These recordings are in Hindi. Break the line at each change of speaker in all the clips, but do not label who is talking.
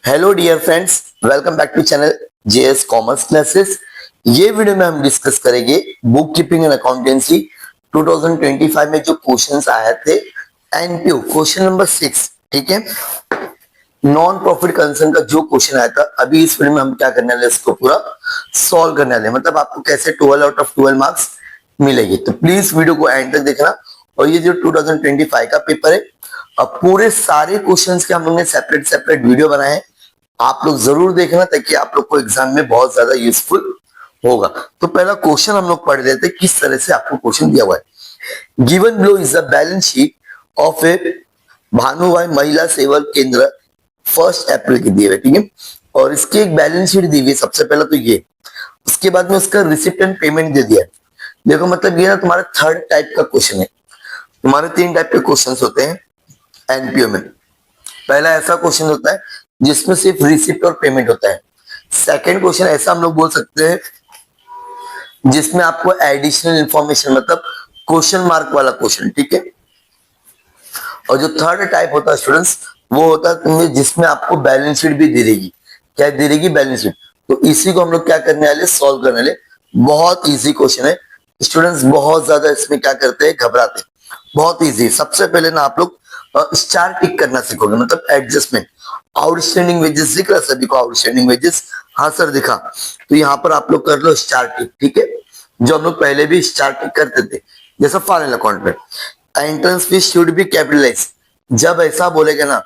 Hello dear friends, welcome back to channel JS commerce classes. ये वीडियो में हम डिस्कस करेंगे बुक कीपिंग एंड अकाउंटेंसी 2025 में जो क्वेश्चंस आए थे। एनपीओ क्वेश्चन नंबर 6, ठीक है। नॉन प्रॉफिट कंसर्न का जो क्वेश्चन आया था, अभी इस वीडियो में हम क्या करने वाले, इसको पूरा सॉल्व करने वाले, मतलब आपको कैसे 12 आउट ऑफ 12 मार्क्स मिलेगी। तो प्लीज वीडियो को एंड तक देखना। और ये जो 2025 का पेपर है, अब पूरे सारे क्वेश्चंस के हम लोग ने सेपरेट सेपरेट वीडियो बनाए हैं, आप लोग जरूर देखना ताकि आप लोग को एग्जाम में बहुत ज्यादा यूजफुल होगा। तो पहला क्वेश्चन हम लोग पढ़ लेते हैं, किस तरह से आपको क्वेश्चन दिया हुआ है। Given below is the balance sheet of a Bhanubhai Mahila Seva केंद्र 1 अप्रैल की दी हुई है, ठीक है। और इसकी एक बैलेंस शीट दी हुई है, सबसे पहला तो ये, उसके बाद में उसका रिसिप्ट एंड पेमेंट दे दिया है। देखो मतलब ये ना तुम्हारा थर्ड टाइप का क्वेश्चन है। तुम्हारे 3 टाइप के क्वेश्चन होते हैं एनपीओ में। पहला ऐसा क्वेश्चन होता है जिसमें सिर्फ रिसिप्ट और पेमेंट होता है। सेकंड क्वेश्चन ऐसा हम लोग बोल सकते हैं जिसमें आपको एडिशनल इंफॉर्मेशन, मतलब क्वेश्चन मार्क वाला क्वेश्चन, ठीक है। और जो थर्ड टाइप होता है स्टूडेंट्स, वो होता है तुम्हें जिसमें आपको बैलेंस शीट भी दे देगी। क्या दे देगी? Balance sheet. तो इसी को हम लोग क्या करने वाले, सॉल्व करने वाले। बहुत इजी क्वेश्चन है स्टूडेंट्स, बहुत ज्यादा इसमें क्या करते हैं, घबराते हैं। बहुत इजी। सबसे पहले ना आप लोग स्टार टिक करना सीखोगे, मतलब एडजस्टमेंट। आउटस्टैंडिंग वेजेस दिख रहा है सभी को? आउटस्टैंडिंग वेजेस, हाँ सर दिखा। तो यहाँ पर आप लोग कर लो स्टार टिक, ठीक है। जो हम लोग पहले भी स्टार टिक करते थे, जैसा फाइनल अकाउंट में entrance fees should be capitalise. जब ऐसा बोलेगा ना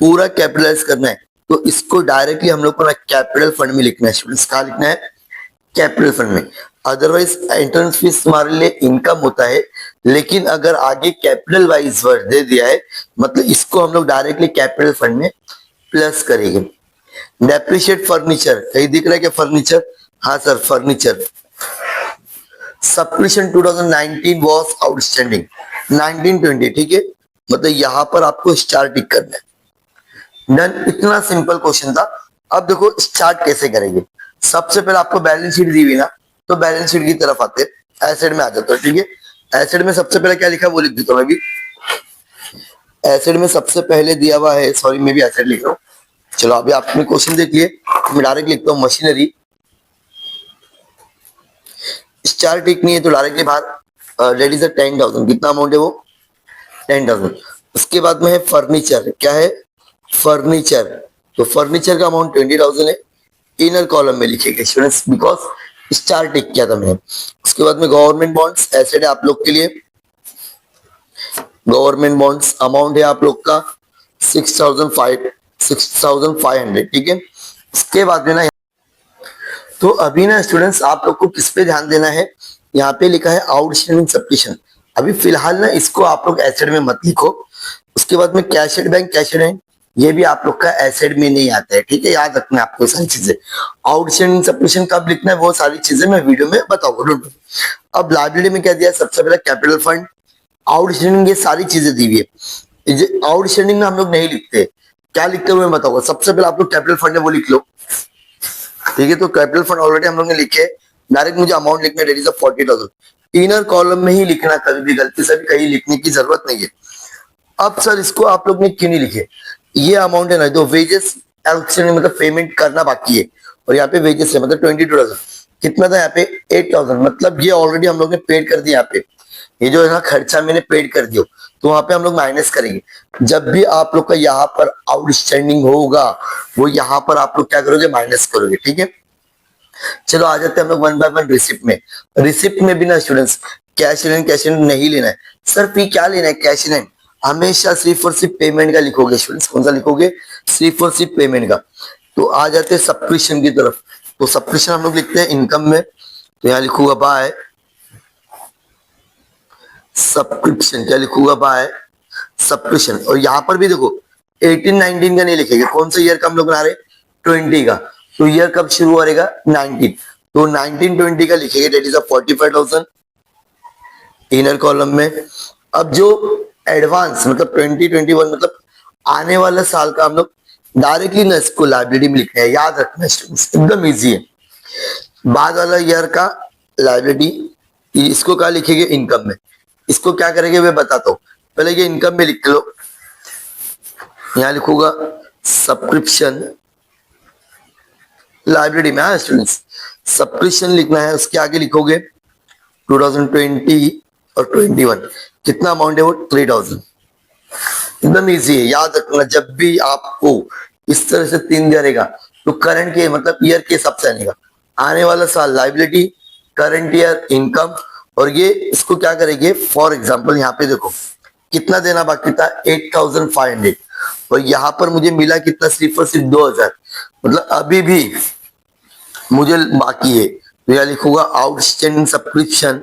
पूरा कैपिटलाइज करना है, तो इसको डायरेक्टली हम लोग को ना कैपिटल फंड में लिखना है स्टूडेंट्स। कहा लिखना है? कैपिटल फंड में। अदरवाइज एंट्रेंस फीस तुम्हारे लिए इनकम होता है, लेकिन अगर आगे कैपिटल वाइज वर्ड दे दिया है, मतलब इसको हम लोग डायरेक्टली कैपिटल फंड में प्लस करेंगे। डेप्रिशिएट फर्नीचर, कहीं दिख रहा है क्या फर्नीचर? हाँ sir furniture. Subscription 2019 was outstanding 1920, ठीक है। मतलब यहां पर आपको स्टार टिक करना है। डन। इतना सिंपल क्वेश्चन था। अब देखो स्टार्ट कैसे करेंगे। सबसे पहले आपको बैलेंस शीट दी हुई ना, तो बैलेंस शीट की तरफ आते हैं, एसेट में आ जाते हो, ठीक है। एसेट में सबसे पहले क्या लिखा वो लिख देता हूं मैं भी। एसेट में सबसे पहले दिया हुआ है, सॉरी मैं भी एसेट लिख रहा हूँ। चलो अभी आपने क्वेश्चन देख लिए, मैं डायरेक्ट लिखता हूँ मशीनरी। स्टार टिक नहीं है तो डायरेक्टली बाहर लेट इज 10,000। कितना अमाउंट है वो? 10,000। उसके बाद में है फर्नीचर। क्या है? फर्नीचर। तो फर्नीचर का अमाउंट 20,000 है। इनर कॉलम में लिखेगा स्टूडेंट्स, बिकॉज स्टार टिक किया था मैंने। उसके बाद में गवर्नमेंट बॉन्ड्स एसेट है आप लोग के लिए। गवर्नमेंट बॉन्ड्स अमाउंट है आप लोग का 6,500, ठीक है। इसके बाद में ना, तो अभी ना स्टूडेंट्स आप लोग को किस पे ध्यान देना है, यहाँ पे लिखा है आउटस्टैंडिंग सब्सक्रिप्शन। अभी फिलहाल ना इसको आप लोग एसेट में मत लिखो। उसके बाद में cash at bank, cash at bank ये भी आप लोग का एसेट में नहीं आता है, ठीक है। याद रखना है आपको सारी चीजें। आउटस्टैंडिंग सब्सक्रिप्शन कब लिखना है वो सारी चीजें मैं वीडियो में बताऊंगा। अब लाइबिलिटी में क्या दिया है, सबसे पहले कैपिटल फंड, आउटस्टैंडिंग, ये सारी चीजें दी हुई है। आउटस्टैंडिंग में हम लोग नहीं लिखते, क्या लिखते हुए बताऊंगा। सबसे पहले आप लोग कैपिटल फंड है वो लिख लो, ठीक है। तो कैपिटल फंड ऑलरेडी हम लोग ने लिखे, डायरेक्ट मुझे अमाउंट लिखना है, 40,000। इनर कॉलम में ही लिखना, कभी भी गलती से भी कहीं लिखने की जरूरत नहीं है। अब सर इसको आप लोग ने क्यों नहीं लिखे? ये अमाउंट है ना, तो वेजेस आउटस्टैंडिंग मतलब पेमेंट करना बाकी है, और यहाँ पे वेजेस है मतलब 22,000। कितना था यहाँ पे? 8,000। मतलब ये ऑलरेडी हम लोग ने पेड कर दिया। यहाँ पे ये जो है ना खर्चा मैंने पेड कर दिया, तो वहां पे हम लोग माइनस करेंगे। जब भी आप लोग का यहाँ पर आउटस्टैंडिंग होगा, वो यहाँ पर आप लोग क्या करोगे, माइनस करोगे, ठीक है। चलो आ जाते हैं हम लोग वन बाय वन रिसिप्ट में। रिसिप्ट में भी ना students cash in cash in नहीं लेना है। सर पी क्या लेना है? Cash in. हमेशा सिर्फ और सिर्फ पेमेंट का लिखोगे स्टूडेंट्स। कौन सा लिखोगे? सिर्फ और सिर्फ पेमेंट का। तो आ जाते हैं सब्सक्रिप्शन की तरफ। तो सब्सक्रिप्शन हम लोग लिखते हैं इनकम में, तो यहाँ लिखूंगा बाय सब्सक्रिप्शन। क्या लिखूंगा? By subscription. और यहाँ पर भी देखो 18-19 का नहीं लिखेंगे। कौन सा ईयर का हम लोग बना रहे? 20 का। तो ईयर कब शुरू हो रहेगा? 19। तो 1920 का लिखेंगे, डेट इज 45,000 इनर कॉलम में। अब जो एडवांस मतलब 2021 मतलब आने वाला साल का हम लोग डायरेक्टली ना इसको लाइबिलिटी में लिखना है। याद रखना स्टूडेंट्स, एकदम इजी है। बाद वाला ईयर का लाइबिलिटी, इसको क्या लिखेंगे? इनकम में। इसको क्या करेंगे मैं बताता हूँ। पहले ये इनकम में लिख लो, यहाँ लिखूंगा सब्सक्रिप्शन लाइब्रेरी में। हाँ स्टूडेंट्स, सब्सक्रिप्शन लिखना है, उसके आगे लिखोगे 2020 और 21, कितना अमाउंट है वो 3000। एकदम इजी है, याद रखना। जब भी आपको इस तरह से 3 दिया रहेगा तो करंट के मतलब ईयर के हिसाब से आनेगा। आने वाला साल लाइबिलिटी, करंट ईयर इनकम, और ये इसको क्या करेंगे, फॉर एग्जांपल यहाँ पे देखो कितना देना बाकी था 8500, और यहाँ पर मुझे मिला कितना, सिर्फ और सिर्फ 2000, मतलब अभी भी मुझे बाकी है। तो यहाँ लिखूंगा आउटस्टैंडिंग सब्सक्रिप्शन,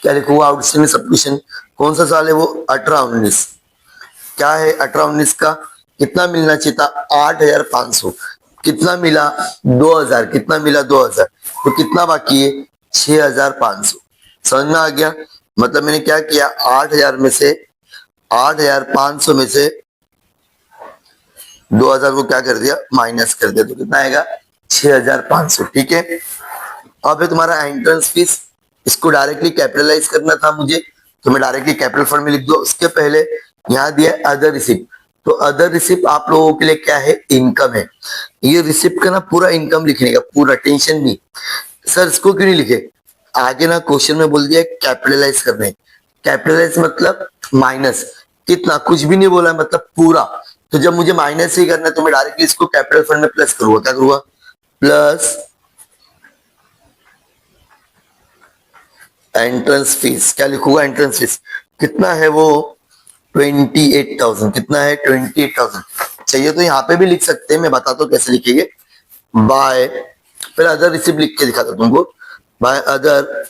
क्या लिखूंगा आउटस्टैंडिंग सब्सक्रिप्शन, कौन सा साल है वो 18-19, क्या है 18-19 का, कितना मिलना चाहिए था 8500, कितना मिला 2000, कितना मिला 2000, तो कितना बाकी है 6500। समझ में आ गया? मतलब मैंने क्या किया, 8000 में से 8500 में से 2000 को क्या कर दिया, माइनस कर दिया, तो कितना आएगा 6500। ठीक है, अब है तुम्हारा एंट्रेंस फीस, इसको डायरेक्टली कैपिटलाइज करना था मुझे, तो मैं डायरेक्टली कैपिटल फॉर्म में लिख दो। उसके पहले यहाँ दिया अदर रिसिप्ट, तो अदर रिसिप्ट आप लोगों के लिए क्या है, इनकम है। ये रिसिप्ट का ना पूरा इनकम लिखने का, पूरा टेंशन नहीं। सर इसको क्यों नहीं लिखे, आगे ना क्वेश्चन में बोल दिया कैपिटलाइज करने, कैपिटलाइज मतलब माइनस, कितना, कुछ भी नहीं बोला, मतलब पूरा। तो जब मुझे माइनस ही करना है तो मैं डायरेक्टली इसको कैपिटल फंड में प्लस करूंगा, क्या करूंगा, प्लस एंट्रेंस फीस, क्या लिखूंगा, एंट्रेंस फीस कितना है वो 28000, कितना है 28000। चाहिए तो यहाँ पे भी लिख सकते हैं, मैं बताता हूँ कैसे लिखेंगे। बाय, फिर अदर रिसिप्ट लिख के दिखाता हूँ तुमको, बाय अदर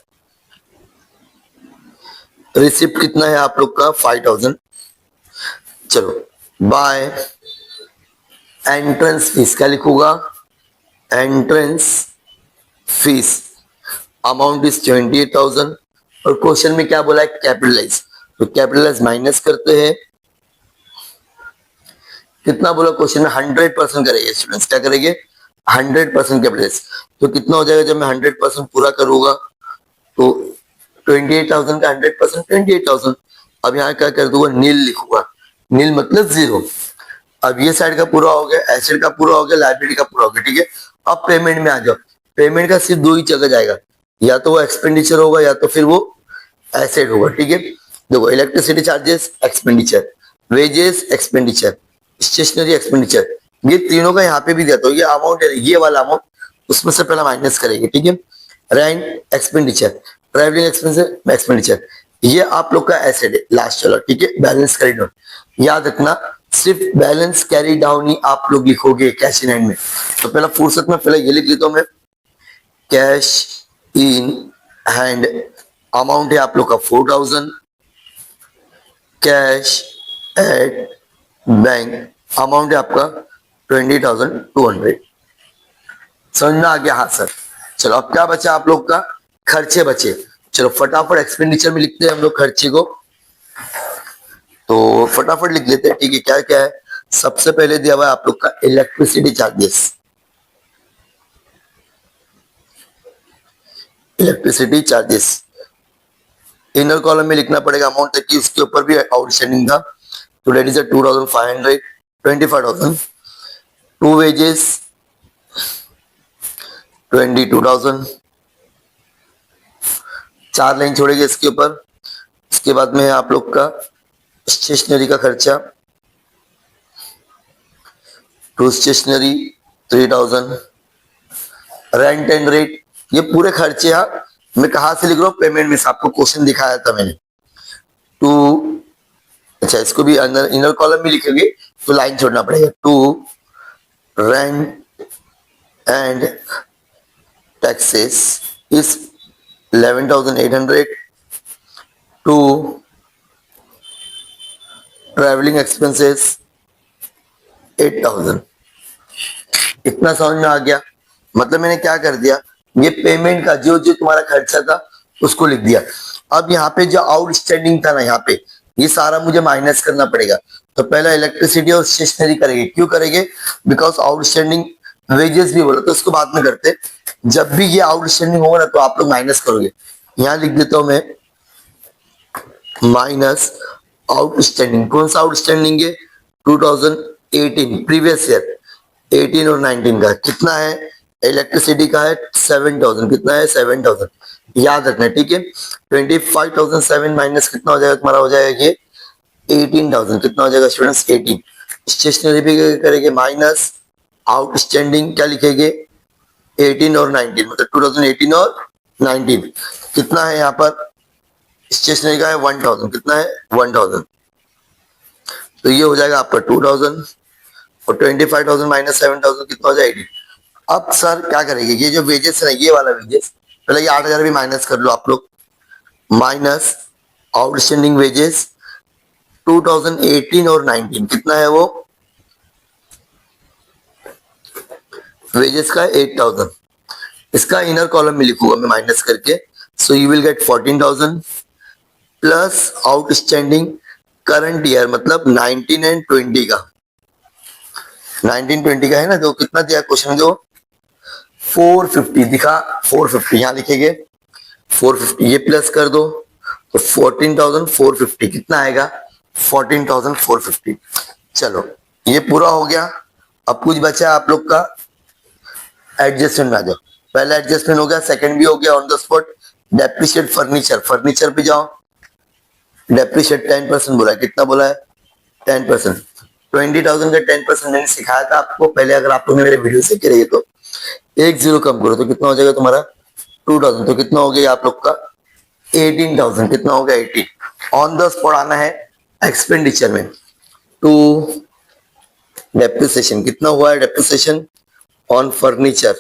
रिसिप्ट कितना है आप लोग का 5000। चलो बाय एंट्रेंस फीस, क्या लिखूंगा, एंट्रेंस फीस अमाउंट इज 28000, और क्वेश्चन में क्या बोला है, कैपिटलाइज, तो कैपिटलाइज माइनस करते हैं, कितना बोला क्वेश्चन में, 100% करेंगे स्टूडेंट्स, क्या करेंगे 100% कैपिटलाइज। तो कितना हो जाएगा जब मैं 100% पूरा करूंगा, तो 28000 का 100% 28000। अब यहाँ क्या कर दूंगा, नील लिखूंगा, नील मतलब जीरो। अब ये साइड का पूरा हो गया, एसेट का पूरा हो गया, लाइबिलिटी का पूरा हो गया। ठीक है, अब पेमेंट में आ जाओ। पेमेंट का सिर्फ 2 ही जगह जाएगा, या तो वो एक्सपेंडिचर होगा या तो फिर वो एसेट होगा। ठीक है, देखो electricity charges expenditure, wages expenditure, stationery expenditure, ये तीनों का यहाँ पे भी दिया, तो ये अमाउंट है, ये वाला अमाउंट उसमें से पहला माइनस करेंगे। ठीक है, rent expenditure, travelling expensive expenditure, ये आप लोग का एसेट है लास्ट वाला। ठीक है, बैलेंस कैरी डाउन, याद रखना सिर्फ बैलेंस कैरी डाउन ही आप लोग लिखोगे कैश इन हैंड में। तो पहला फुर्सत में पहले ये लिख लेता हूं मैं, कैश इन हैंड अमाउंट है आप लोग का 4000, कैश एट बैंक अमाउंट है आपका 20200। समझ में आ गया? हाँ सर। चलो अब क्या बचा आप लोग का, खर्चे बचे। चलो फटाफट एक्सपेंडिचर में लिखते हैं हम लोग खर्चे को, तो फटाफट लिख लेते हैं। ठीक है, क्या क्या है, सबसे पहले दिया हुआ है आप लोग का electricity charges, electricity charges inner column में लिखना पड़ेगा अमाउंट, ताकि उसके ऊपर भी आउटस्टैंडिंग था, तो debt is 2500, 25000, to wages 22000, 4 line छोड़ेंगे इसके ऊपर। इसके बाद में आप लोग का स्टेशनरी का खर्चा, to stationery 3000, rent and rate, ये पूरे खर्चे। हाँ मैं कहा से लिख रहा हूँ, पेमेंट में आपको क्वेश्चन दिखाया था मैंने। टू, अच्छा इसको भी अंदर इनर कॉलम में लिखेंगे तो लाइन छोड़ना पड़ेगा, to rent and taxes is 11800, to travelling expenses 8000। इतना समझ में आ गया? मतलब मैंने क्या कर दिया, ये पेमेंट का जो जो तुम्हारा खर्चा था उसको लिख दिया। अब यहाँ पे जो आउटस्टैंडिंग था ना, यहाँ पे ये सारा मुझे माइनस करना पड़ेगा। तो पहला इलेक्ट्रिसिटी और स्टेशनरी करेंगे, क्यों करेंगे, बिकॉज आउटस्टैंडिंग वेजेस भी बोला, तो उसको बाद में करते। जब भी ये आउटस्टैंडिंग होगा ना तो आप लोग माइनस करोगे। यहाँ लिख देता हूं मैं माइनस आउटस्टैंडिंग, कौन सा आउटस्टैंडिंग है 2018 प्रीवियस ईयर, 18 और 19 का कितना है, इलेक्ट्रिसिटी का है 7000, कितना है 7000, याद रखना है, ठीक है। 25,007 माइनस कितना हो जाएगा तुम्हारा, हो जाएगा ये 18,000, कितना हो जाएगा स्टूडेंट्स 18। स्टेशनरी भी करेंगे माइनस आउटस्टैंडिंग, क्या लिखेंगे 18 और 19, मतलब 2018 और 19, कितना है यहाँ पर स्टेशनरी का है 1000, कितना है 1000, तो ये हो जाएगा आपका 2000 और 25,000 माइनस 7000 कितना हो जाएगी। अब सर क्या करेंगे, ये जो वेजेस है ये वाला वेजेस, पहले ये 8000 भी माइनस कर लो आप लोग, माइनस आउटस्टैंडिंग वेजेस 2018 और 19 कितना है वो, वेजेस का 8000, इसका इनर कॉलम में लिखूंगा मैं माइनस करके, so you will get 14,000 plus outstanding current year मतलब 19 एंड 20 का, 19 20 का है ना, जो कितना दिया क्वेश्चन जो 450 दिखा, 450 यहाँ लिखेंगे 450, ये प्लस कर दो तो 14,450 कितना आएगा 14,450। चलो ये पूरा हो गया, अब कुछ बचा आप लोग का एडजस्टमेंट में आ जाओ, पहला एडजस्टमेंट हो गया, सेकंड भी हो गया on the spot, depreciate furniture, furniture पे जाओ, डेप्रिशिएट 10% बोला है, कितना बोला है 10%, 20,000 का 10% मैंने सिखाया था आपको पहले, अगर आप लोग ने मेरे वीडियो से रही तो एक जीरो कम करो तो कितना हो जाएगा तुम्हारा 2000, तो कितना हो गया आप लोग का 18,000, कितना हो गया 18। ऑन द स्पॉट आना है एक्सपेंडिचर में, टू डेप्रिसिएशन, कितना हुआ है डेप्रिसिएशन ऑन फर्नीचर,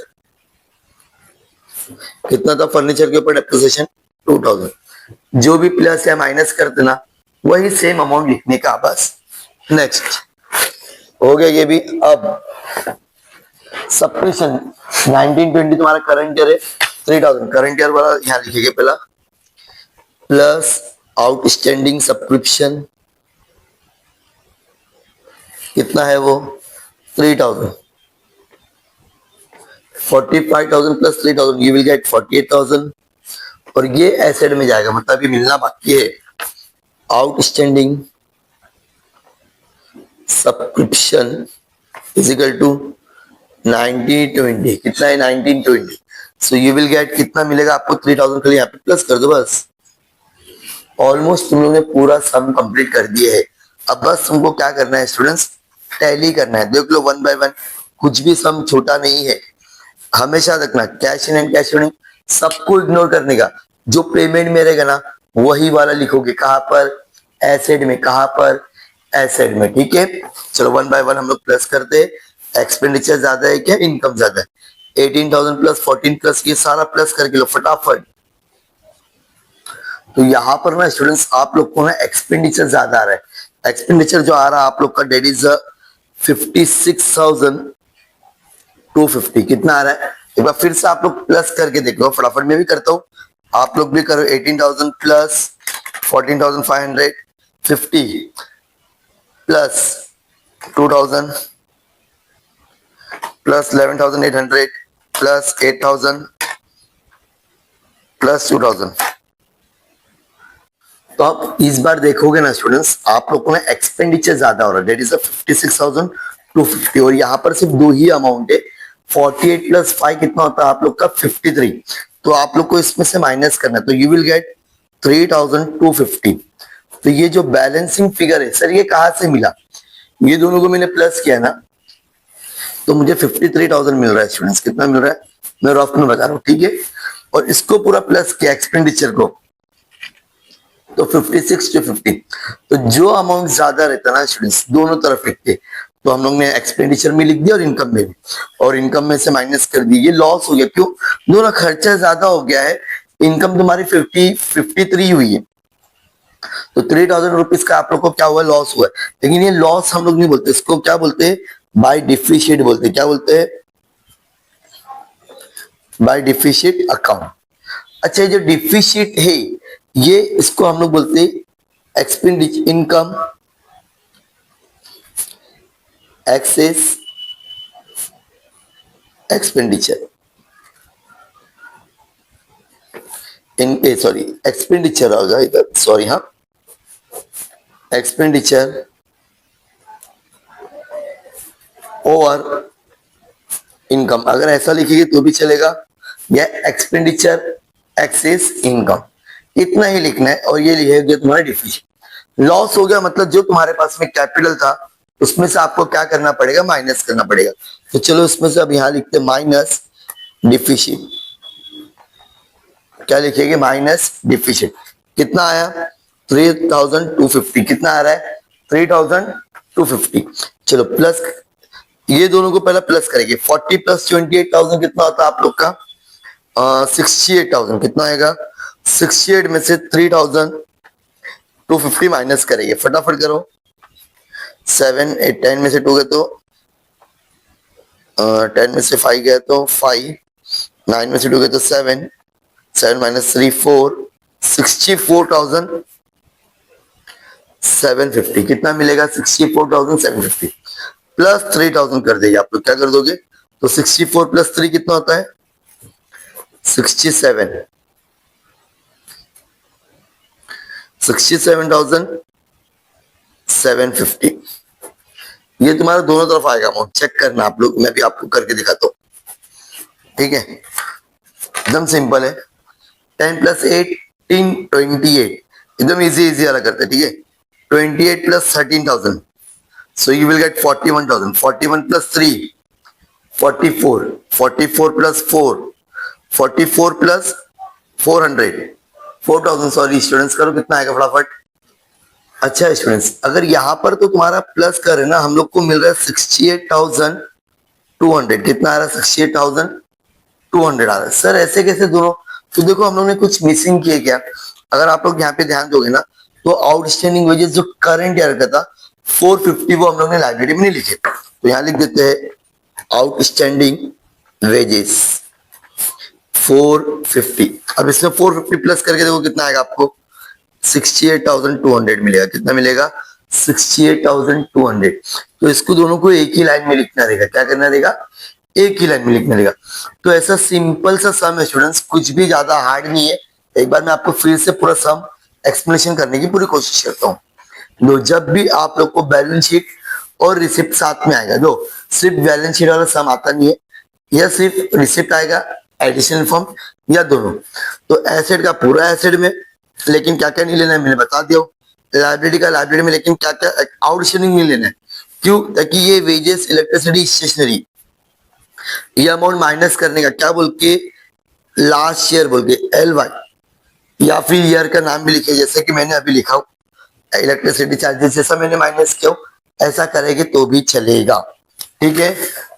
कितना था फर्नीचर के ऊपर डेप्रिसिएशन 2000, जो भी प्लस या माइनस कर देना वही सेम अमाउंट लिखने का बस। नेक्स्ट हो गया ये भी। अब सब्सक्रिप्शन 1920 तुम्हारा करंट ईयर है 3000, करंट ईयर वाला यहाँ लिखेंगे पहला, प्लस आउटस्टैंडिंग सब्सक्रिप्शन कितना है वो 3000, 45,000 प्लस 3000 यू विल गेट 48,000, और ये एसेट में जाएगा, मतलब ये मिलना बाकी है outstanding subscription is equal to 1920, कितना है 1920, सो यू विल गेट कितना मिलेगा आपको 3000, खाली यहाँ पे प्लस कर दो बस। ऑलमोस्ट तुम लोगों ने पूरा सम कंप्लीट कर दिया है, अब बस तुमको क्या करना है स्टूडेंट्स, टैली करना है, देख लो 1 बाय 1, कुछ भी सम छोटा नहीं है, हमेशा रखना cash in and cash out, सबको इग्नोर करने का, जो पेमेंट में रहेगा ना वही वाला लिखोगे, कहां पर एसेट में, कहां पर एसेट में, ठीक है। चलो 1 बाय 1 हम लोग प्लस करते हैं, एक्सपेंडिचर ज्यादा है क्या इनकम ज्यादा है, 18,000 प्लस 14 प्लस ये सारा प्लस करके लो फटाफट। तो यहाँ पर ना स्टूडेंट्स आप लोग को ना एक्सपेंडिचर ज्यादा आ रहा है, एक्सपेंडिचर जो आ रहा है आप लोग का डेट इज 56,250, कितना आ रहा है एक बार फिर से आप लोग प्लस करके देख लो, फटाफट मैं भी करता हूँ आप लोग भी करो, 18,000 plus 14,550 plus 2,000 plus 11,800 plus 8,000 plus 2,000। तो आप इस बार देखोगे ना स्टूडेंट्स आप लोग को ना एक्सपेंडिचर ज्यादा हो रहा है, डेट इज 56,250, और यहाँ पर सिर्फ दो ही अमाउंट है, 48 प्लस 5 कितना होता है आप लोग का 53, तो आप लोग को इसमें से माइनस करना है, तो यू विल गेट 3,250। तो ये जो बैलेंसिंग फिगर है सर ये कहाँ से मिला, ये दोनों को मैंने प्लस किया ना तो मुझे 53,000 मिल रहा है स्टूडेंट्स, कितना मिल रहा है मैं रफ में बता रहा हूँ, ठीक है, और इसको पूरा प्लस किया एक्सपेंडिचर को तो 56 to 50, तो जो अमाउंट ज्यादा रहता ना स्टूडेंट्स दोनों तरफ लिखते, तो हम लोग ने एक्सपेंडिचर में लिख दिया और इनकम में भी, और इनकम में से माइनस कर दिया, ये लॉस हो गया, क्यों दोनों खर्चा ज्यादा हो गया है, इनकम तुम्हारी 53 हुई है, तो 3,000 रुपीज का आप लोग को क्या हुआ लॉस हुआ है, लेकिन ये लॉस हम लोग नहीं बोलते, इसको क्या बोलते हैं बाय डिफिशिएट बोलते हैं, क्या बोलते हैं बाय डिफिशिएट अकाउंट। अच्छा जो डिफिशिएट है ये इसको हम लोग बोलते हैं expenditure income excess expenditure in sorry expenditure होगा इधर, सॉरी हाँ एक्सपेंडिचर और इनकम, अगर ऐसा लिखेंगे तो भी चलेगा, या एक्सपेंडिचर एक्सेस इनकम, इतना ही लिखना है। और ये लिखेगा तुम्हारा डिफिशिएंट। लॉस हो गया मतलब जो तुम्हारे पास में कैपिटल था उसमें से आपको क्या करना पड़ेगा, माइनस करना पड़ेगा। तो चलो इसमें से अब यहाँ लिखते हैं माइनस डिफिशिएंट। क्या लिखेंगे, माइनस डिफिशिएंट। कितना आया 3250, कितना आ रहा है 3250। चलो प्लस, ये दोनों को पहले प्लस करेंगे। 40 प्लस 28,000 कितना होता है आप लोग का 68,000। कितना आएगा 68 में से 3250 माइनस करेंगे, फटाफट करो। 7 8 10 में से 2 गए तो 10 में से 5 गए तो 5, 9 में से 2 गए तो 7, 7 माइनस 3 4, 64,750। कितना मिलेगा 64,750 प्लस 3,000 कर देंगे। आप लोग क्या कर दोगे, तो 64 प्लस 3 कितना होता है 67, 67,750। ये तुम्हारा दोनों तरफ आएगा अमाउंट, चेक करना आप लोग, मैं भी आपको करके दिखाता हूँ। ठीक है, एकदम सिंपल है। 10 प्लस 18 28, एकदम इजी इजी वाला करते हैं। ठीक है, 28 plus 13,000, so you will get 41,000। 41 plus 3 44, 44 plus 4 44 plus 400 4,000। Sorry students, करो कितना आएगा फटाफट। अच्छा स्टूडेंट्स, अगर यहाँ पर तो तुम्हारा प्लस करे ना, हम लोग को मिल रहा है 68,200। कितना आ रहा है 68,200 आ रहा है। सर ऐसे कैसे दोनों, तो देखो हम लोग ने कुछ मिसिंग किए क्या। अगर आप लोग यहाँ पे ध्यान दोगे ना, तो आउटस्टैंडिंग वेजेस जो करंट ईयर का था 450, वो हम लोग ने लाइब्रेरी में नहीं लिखे, तो यहाँ लिख देते हैं आउटस्टैंडिंग वेजेस 450। अब इसमें 450 प्लस करके देखो कितना आएगा आपको 68,200 मिलेगा। कितना मिलेगा 68,200। तो इसको दोनों को एक ही लाइन में लिखना रहेगा। क्या करना रहेगा, एक ही लाइन में लिखना रहेगा। तो ऐसा सिंपल सा सम है स्टूडेंट्स, कुछ भी ज्यादा हार्ड नहीं है। एक बार मैं आपको फिर से पूरा सम एक्सप्लेनेशन करने की पूरी कोशिश करता हूँ। लो, जब भी आप लोग को बैलेंस शीट और रिसिप्ट साथ में आएगा, जो सिर्फ बैलेंस शीट वाला सम आता नहीं है, या सिर्फ रिसिप्ट आएगा, एडिशनल फॉर्म, या दोनों। तो एसेट का पूरा एसेट में, लेकिन क्या क्या नहीं लेना है मैंने बता दिया। लाइब्रेरी का लाइब्रेरी में, लेकिन क्या क्या आउटस्टैंडिंग नहीं लेना है। क्यों, ताकि ये वेजेस, इलेक्ट्रिसिटी, स्टेशनरी, ये अमाउंट माइनस करने का क्या बोल के, लास्ट ईयर बोल के LY, या फिर ईयर का नाम भी लिखे, जैसे कि मैंने अभी लिखा हूं इलेक्ट्रिसिटी चार्जेस, जैसा मैंने माइनस किया, ऐसा करेंगे तो भी चलेगा। ठीक है,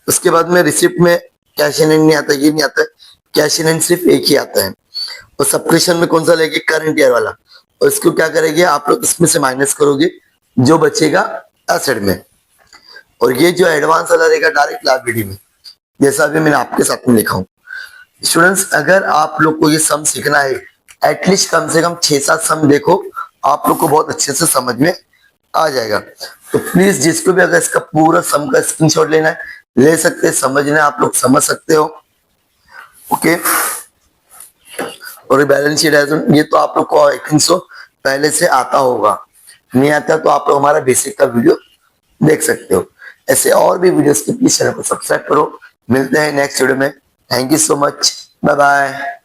उसके बाद में रिसिप्ट में कैश इन हैंड नहीं आता, ये नहीं आता, कैश इन हैंड सिर्फ एक ही आता है। और सब्सक्रिप्शन में कौन सा लेंगे, करंट ईयर वाला, और इसको क्या करेंगे आप लोग, इसमें से माइनस करोगे, जो बचेगा एसेट में। और ये जो एडवांस वाला रहेगा डायरेक्ट लायबिलिटी में, जैसा भी मैंने आपके साथ में लिखा हूं। स्टूडेंट्स, अगर आप लोग को ये सम सीखना है, एटलीस्ट कम से कम 6-7 सम देखो, आप लोग को बहुत अच्छे से समझ में आ जाएगा। तो प्लीज जिसको भी अगर इसका पूरा सम का स्क्रीनशॉट लेना है, ले सकते हैं, समझना है आप लोग समझ सकते हो। ओके, और बैलेंस शीट है, ये तो आप लोग को आई थिंक सो पहले से आता होगा, नहीं आता तो आप लोग हमारा बेसिक का वीडियो देख सकते हो। ऐसे और भी वीडियोस के प्लीज चैनल को सब्सक्राइब करो। मिलते हैं नेक्स्ट वीडियो में। Thank you so much, bye bye.